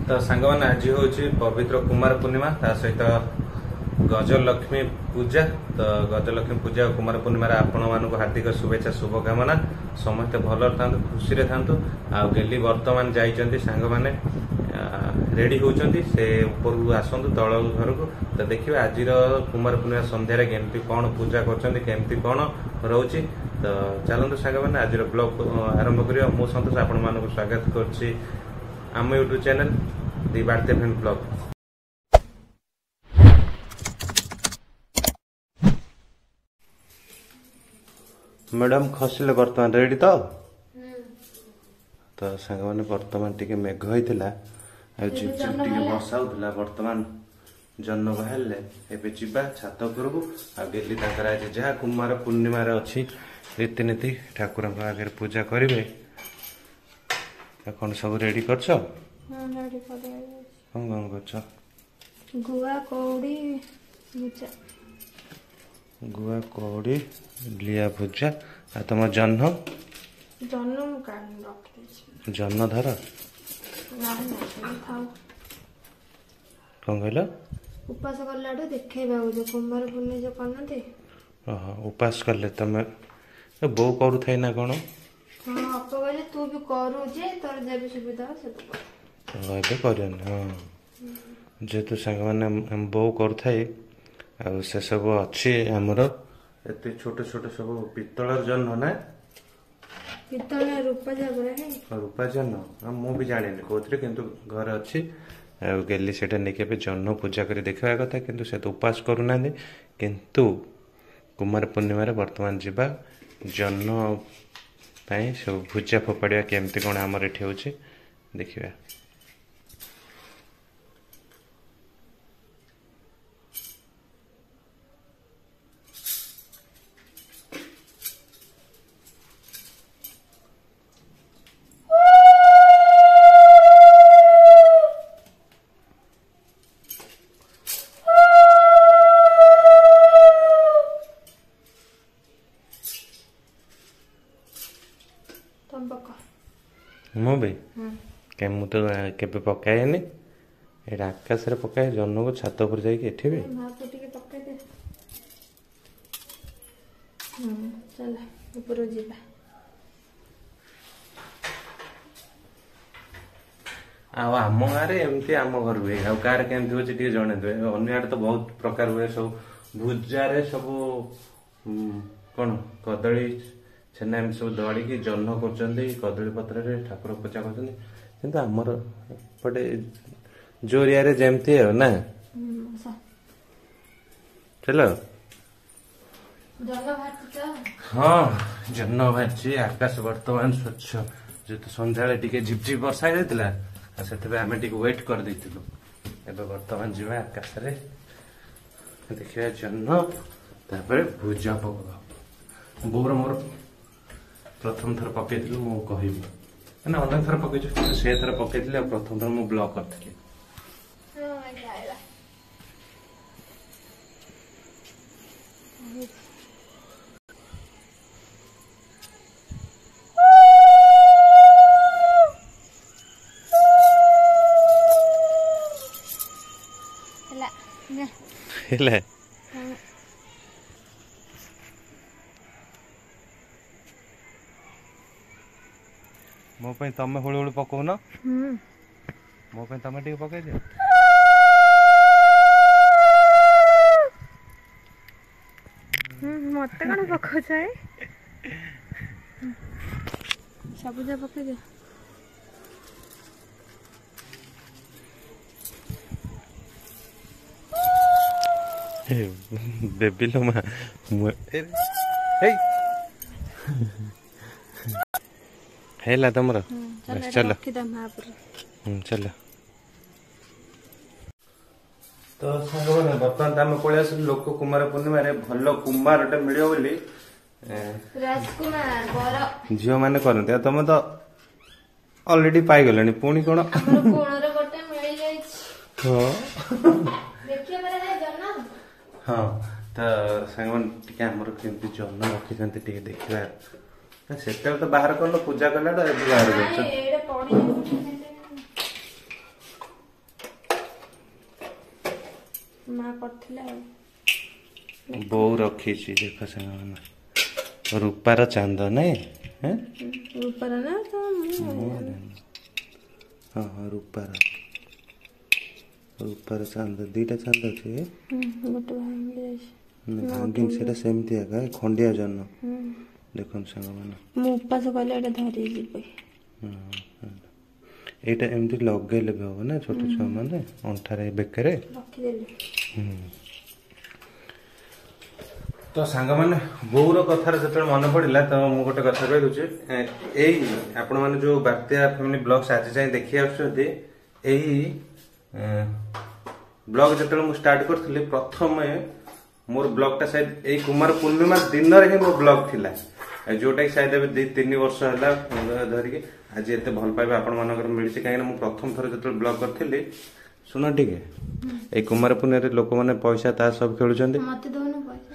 तो सांग मैंने आज हूँ पवित्र कुमार पूर्णिमा ता सहित गजलक्ष्मी पूजा। तो गजलक्ष्मी पूजा और कुमार पूर्णिमा आपण मानक हार्दिक शुभेच्छा शुभकामना। समस्ते भल था खुशी था। गेली बर्तमान जाइए सांग मैंने रेडी होती से ऊपर को आसतु तल घर को। तो देखिए आज कुमार पूर्णिमा संध्यारे केमती कौन पूजा करमती कौन रोचे। तो चलते सांग मैंने आज ब्लॉग आरंभ कर मु सतोष आपण मानक स्वागत कर आम यूट्यूब चैनल दी बार्ते फ्रेंड ब्लॉग। मैडम खसिले बर्तमान रेडी तो सांग मैंने बर्तमान टी मेघ होता झिप झिप टी बर्षा होता। बर्तमान जन्न बाहर एवं जा छात उपरक आ गेली आज जहाँ कुमार पूर्णिम अच्छी रीतिनीति ठाकुर आगे पूजा करेंगे। कौन सब रेडी कर गुआ कौड़ी लिया भुजा आ तुम जन्न जन्न धर कौन कहल उपास कला देखा कुमार पूर्णिमा जो करते उपास कले तुम बो करू थे ना कौन हाँ आप कहले तू भी करू जे तोर जब सुविधा कर जेहेतु सांग मैंने बो करुए से सब अच्छी आमर एत छोट छोट सब पितल जन्न ना पितल रूपा जन्न मु भी जानी कौन किंतु घर अच्छी गेली से नहीं जन्न पूजा कर देखा कथा किंतु से तो उपास करूना किंतु कुमार पूर्णिम बर्तमान जावा जन्न सब भुजा फोपाड़ा केमती कौन आमर ये हो देखा। मुझे क्या मु तो केबे पकाएनि ये आकाश पकाए जन्न को छात पर जाइए भी आम गाँव एमती आम घर हुए कार केमती हो जन दे अन्य तो बहुत प्रकार हुए सब भुजा सब कौन कदली छेना एम सब दलिकी जन्न कर कदली पत्र ठाकुर पूजा कर आमर पटे जोरिया जमती है ना चलो हाँ जन्न बाहरी आकाश बर्तमान स्वच्छ जेहेतु सन्ध्या टी झिपझिप वर्षा होता से आम वेट कर बर्तमान जा आकाश देखा जन्न तापर भुजा पका बोर मोर प्रथम थर पकई मु कह ना अनेक थर पकई से थर पकई प्रथम थर मु ब्लॉक करी मो तमें हुड़ हुड़ पकौन मो तमें टे पकई दियो मत कौन पकाऊ सबुजा पकई दियो बेबी लो माँ है तुम चलो चलो तो सारे बर्तमान आम पलि आस लोक कुमार पूर्णिम भल कुमार मिल बोली झील मैंने करते तुम तो अलरेडी पाईगल पुणी कौन हाँ तो सांग आमर केमती जन्न रखी देखा से तो बाहर कल पूजा कला बाहर ମା କରିଥିଲା ଆଉ ବୋଉ ରଖିଛି ଦେଖ ସାଙ୍ଗମାନେ ରୂପାର ଚାନ୍ଦ ନାଇଁ ରୂପାର ନା ତ ହଁ ହଁ ରୂପାର ଚାନ୍ଦ ଦିଟା ଚାନ୍ଦ ଅଛି ଗୋଟେ ଭାଙ୍ଗି ଯାଇଛି ଭାଙ୍ଗିନି ସେଟା ସେମିତି ଆକା ଖଣ୍ଡିଆ ଜହ୍ନ ଦେଖନ୍ତୁ ସାଙ୍ଗମାନେ ମୁଁ ଉପାସ କଲେ ଏଇଟା ଧରି ଯିବି ଏଇଟା ଏମିତି ଲଗେଇଲେ ବି ହବ ନା ଛୋଟ ଛୁଆ ମାନେ ଅଣ୍ଠାରେ ବେକରେ ରଖିଦେଲି ତ ସାଙ୍ଗମାନେ ବୋଉର କଥାରେ ଯେତେବେଳେ ମନେ ପଡିଲା ତ ମୁଁ ଗୋଟେ କଥା କହିଦଉଛି ଏଇ ଆପଣମାନେ ଯୋଉ ବାତ୍ୟା ଫ୍ୟାମିଲି ବ୍ଲଗ୍ସ ଆଜି ଯାଏଁ ଦେଖି ଆସୁଛନ୍ତି ଏଇ ବ୍ଲଗ ଯେତେବେଳେ ମୁଁ ଷ୍ଟାର୍ଟ କରିଥିଲି ପ୍ରଥମେ ମୋର ବ୍ଲଗଟା ସାୟଦ ଏଇ କୁମାର ପୂର୍ଣ୍ଣିମା ଦିନରେ ହିଁ ମୋ ବ୍ଲଗ ଥିଲା ଯୋଉଟା କି ସାୟଦ ଏବେ 2-3 ବର୍ଷ ହେଲା ଧରିକି ଆଜି ଏତେ ଭଲ ପାଇବା ଆପଣମାନଙ୍କର ମିଳିଛି କାହିଁକିନା ମୁଁ ପ୍ରଥମ ଥର ଯେତେବେଳେ ବ୍ଲଗ କରିଥିଲି ଶୁଣ ଟିକେ ଏଇ କୁମାର ପୂର୍ଣ୍ଣିମାରେ ଲୋକମାନେ ପଇସା ତା ସବୁ ଖେଳୁଛନ୍ତି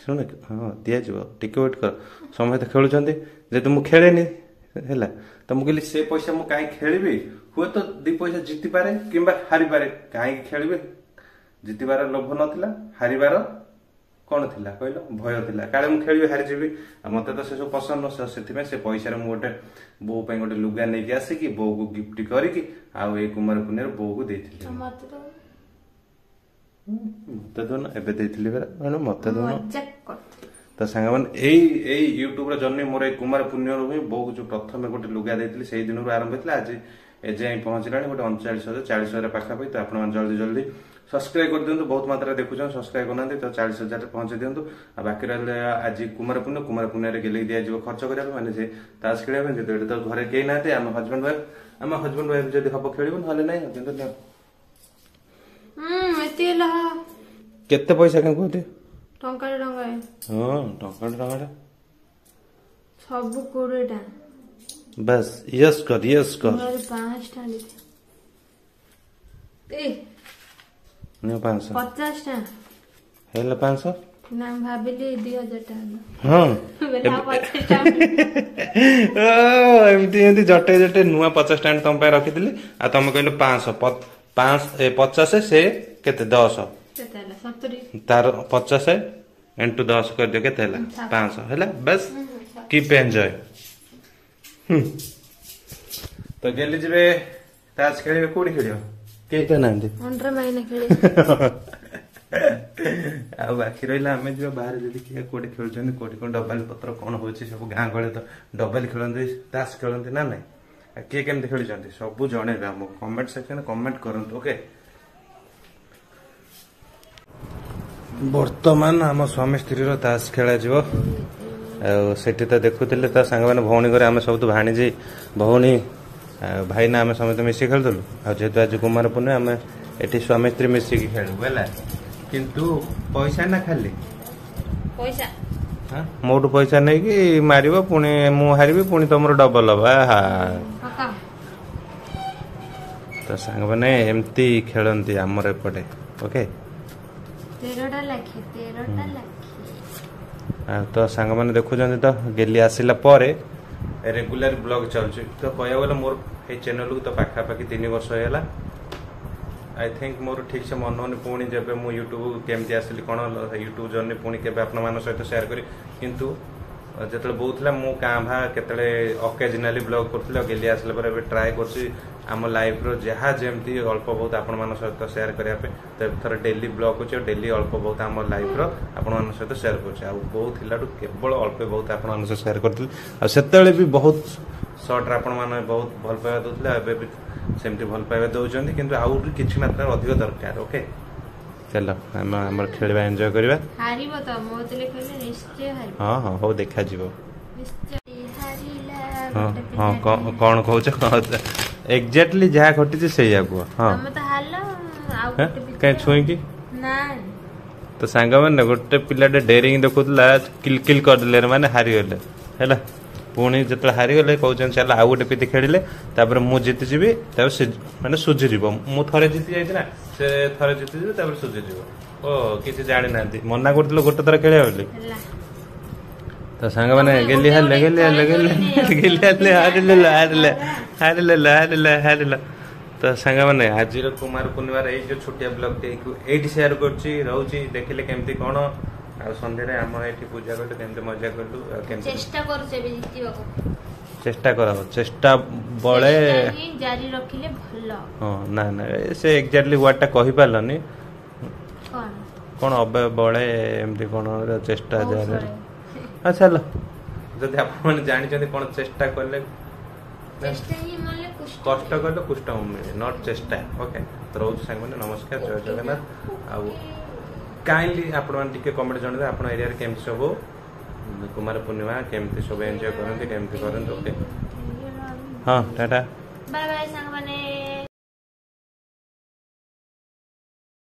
ଶୁଣ ହଁ ଦିଆଯିବ ଟିକେ ୱେଟ୍ କର ସମସ୍ତେ ଖେଳୁଛନ୍ତି ଯେହେତୁ ମୁଁ ଖେଳେନି ହେଲା ତ ମୁଁ କହିଲି ସେ ପଇସା ମୁଁ କାହିଁକି ଖେଳିବି ହୁଏତ 2 ପଇସା ଜିତିପାରେ କିମ୍ବା ହାରିପାରେ କାହିଁକି ଖେଳିବି ଜିତିବାର ଲୋଭ ନଥିଲା ହାରିବାର କଣ ଥିଲା କହିଲ ଭୟ ଥିଲା କାଳେ ମୁଁ ଖେଳିବି ହାରିଯିବି ଆଉ ମତେ ତ ସେ ସବୁ ପସନ୍ଦ ନୁହଁ ସେଥିପାଇଁ ସେ ପଇସାରେ ମୁଁ ଗୋଟେ ବୋଉ ପାଇଁ ଗୋଟେ ଲୁଗା ନେଇକି ଆସିକି ବୋଉକୁ ଗିଫ୍ଟ କରିକି ଆଉ ଏଇ କୁମାର ପୂର୍ଣ୍ଣିମାରେ ବୋଉକୁ ଦେଇଥିଲି ମତେ ଦଉନ ଏବେ ଦେଇଥିଲି ମତେ ଦଉନ ତ ସାଙ୍ଗମାନେ ଏଇ ୟୁଟ୍ୟୁବର ଜର୍ଣ୍ଣି ମୋର ଏଇ କୁମାର ପୂର୍ଣ୍ଣିମାରୁ ହିଁ ବୋଉକୁ ଯୋଉ ପ୍ରଥମେ ଗୋଟେ ଲୁଗା ଦେଇଥିଲି ସେଇ ଦିନରୁ ଆରମ୍ଭ ହେଇଥିଲା ଆଜି ଏଯାଏଁ ପହଞ୍ଚିଲାଣି ଗୋଟେ 39,000-40,000 ପାଖାପାଖି ତ ଆପଣମାନେ ଜଲ୍ଦି ସବସ୍କ୍ରାଇବ କରିଦିଅନ୍ତୁ ବହୁତ ମାତ୍ରାରେ ଦେଖୁଛନ୍ତି ସବସ୍କ୍ରାଇବ କରୁନାହାନ୍ତି ତ 40,000 ପହଞ୍ଚେଇ ଦିଅନ୍ତୁ ଆଉ ବାକି ରହିଲେ ଆଜି କୁମାର ପୂର୍ଣ୍ଣିମାରେ ଗେଲିକି ଦିଆଯିବ ଖର୍ଚ୍ଚ କରିବା ପାଇଁ ମାନେ ସେ ତାସ ଖେଳିବା ପାଇଁ ଯେହେତୁ ତ ଘରେ କେହି ନାହାନ୍ତି ଆମ ହଜବେଣ୍ଡ ୱାଇଫ ଯଦି ହବ ଖେଳିବୁ ନହେଲେ ନାହିଁ କିନ୍ତୁ କେତେ ପଇସା କାହିଁ କୁହନ୍ତି ଟଙ୍କାଟେ ହଁ ଟଙ୍କାଟେ ସବୁ 20 ଟା बस यस कर 5 टा नहीं 500 50 टा हेला 500 ना भाबिली 2000 टा हां बेला 50 टा एमती जटे नुआ 50 स्टैंड तुम पे रखिथिली आ तुम कहलो 50 से केते 10 केतेला 70 तार 50 into 10 कर दियो केते हला 500 हला बस कीप एंजॉय तो गेली जबे तास खेलिबे कोडी खेलियो के त नांदी अंडर माइने खेली आ बाकी रहिला हमें जो बाहर जदी के कोडी खेलछन कोडी कोन डबल पत्र कोन होछि सब गां गळे तो डबल खेलंदी तास खेलंदी ना नै के केमते खेलिछंती सब जणेबे हम कमेंट सेक्शन कमेंट करंतु ओके वर्तमान आम स्वामी स्त्री रो तास खेला जीवो सेठी तो देखुले तो सांग मैंने भौणी घर आम सब भाणीजी भौणी भाई ना आम समस्त मिसिक खेलुलु जेहेतु आज कुमार पूर्णिमा आम एटी स्वामी स्त्री मिसिक खेलु है किंतु पैसा ना खाली पैसा मोटू पैसा नहीं कि मारिब पुणी मु हारिबी पुणी तुम डबल हा तो सांग मैंने एमती खेलती आमर एपटे ओके 13 लाख तो सांग मैंने देखुं तो गेली आसला पर रेगुलर ब्लॉग चलुची तो कह गले मोर ये चैनल को तो पाखापाखि 3 वर्ष होगा आई थिंक मोर ठीक से मन होनी पुणी जब मु यूट्यूब केमती आसली कौन यूट्यूब जर्नी पुणी के सहित शेयर करी किंतु जो बहुत मु काँ भा केतले अकेजनाली ब्लॉग करूँ गेली आसला पर ट्राए कर आम लाइफ रो जहाँ जमती अल्प बहुत आपण सहित शेयर करने तो थर डेली ब्लॉग हो डेली अल्प बहुत आम लाइफ रो आपण सहित शेयर कर बहुत केवल अल्प बहुत आपण शेयर करी भी बहुत सर्ट आपण मैंने बहुत भल पाइबा दौले भी सेमती भल पाइबा दौरान किंतु आउ किसी मात्रा अधिक दरकार ओके चलो आम खेलवा एंजॉय करवा हाँ हाँ हो देखा जीवो हाँ हाँ कौन कहूच एक्जाक्टली जहाँ घटी से हाँ कहीं छुई कि तो सांग मैंने गोटे पिलाटे डेरिंग देखुला किल किल करदे माने हारीगले है पुणी जो हारीगले कहते चल आउ गोटे पीति खेलिले मु जीतिजी माने सुझीज मु थे जीति जाइए से थे जीतिजी सुझीज ओ किसी जानी ना मना कर गोटे थर खेलिया बोली तो सांग मैंने गेली हारिले गेली हारिले गेली हारिले हारिले हारिले हारिले हारिले हारिले तो सांग मैंने आज कुमार पूर्णिमार ये जो छोटिया ब्लॉग ये सेयार करुँची देखिले केमती कौन आ सन्ध्या आम ये पूजा कलु केमती मजा कलु चेष्टा करूचे भी जीतिबाको चेष्टा कर चेष्टा बड़े चेष्टा ही जारी रखिले भलो हाँ ना ना से एक्जाक्टली वर्डटा कहि पारलनी कोन कौन अबे बड़े एमती कौन चेष्टा बहुत जारी बड़े। अच्छा लो जदि आपण जानि कौन चेष्टा कले चेष्टा ही मानले कुछ कष्ट कले कुष्ट मिले नॉट चेष्टा ओके तो रोज सांग मैंने नमस्कार जय जगन्नाथ आ काइंडली आपण टिके कमेंट जणदे आपण एरिया रे केमती सब कुमार पूर्णिमा केमती सब एंजॉय करते केमती करते ओके हाँ टाटा बाय बाय संग माने